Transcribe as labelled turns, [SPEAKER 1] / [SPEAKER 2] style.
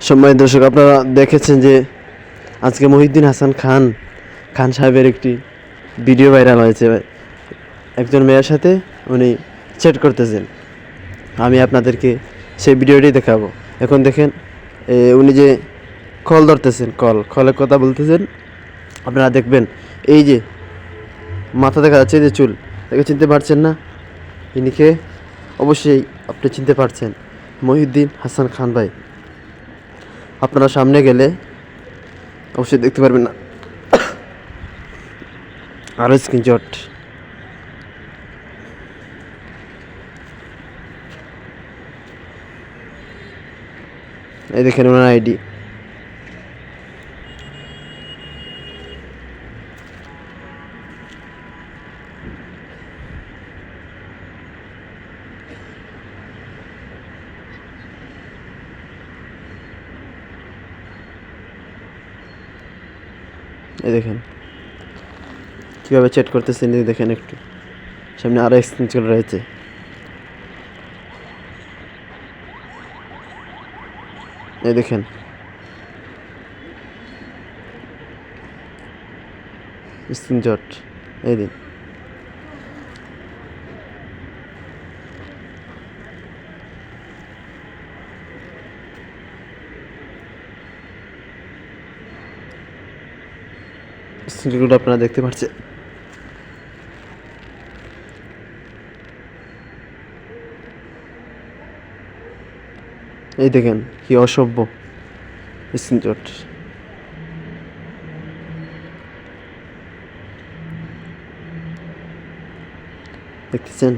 [SPEAKER 1] সম্মানিত দর্শক, আপনারা দেখেছেন যে আজকে মহিউদ্দিন হাসান খান সাহেবের একটি ভিডিও ভাইরাল হয়েছে। একজন মেয়ের সাথে উনি চ্যাট করতেছেন। আমি আপনাদেরকে সেই ভিডিওটি দেখাবো। এখন দেখেন, উনি যে কল ধরতেছেন, কলে কথা বলতেছেন। আপনারা দেখবেন এই যে মাথা দেখা যাচ্ছে, যে চুল দেখে চিনতে পারছেন না? ইনিকে অবশ্যই আপনি চিনতে পারছেন, মহিউদ্দিন হাসান খান ভাই। আপনারা সামনে গেলে অবশ্যই দেখতে পারবেন না। আরও স্ক্রিনশট, এই দেখেন ওনার আইডি। এই দেখেন কীভাবে চ্যাট করতেছেন। এই দেখেন, একটু সামনে আরও স্ক্রিনশট রয়েছে। এই দেখেন স্ক্রিনশট, এই দিন। স্ক্রিনশটগুলো আপনারা দেখতে পাচ্ছেন। এই দেখেন কি অসভ্য স্ক্রিনশট। দেখতেছেন?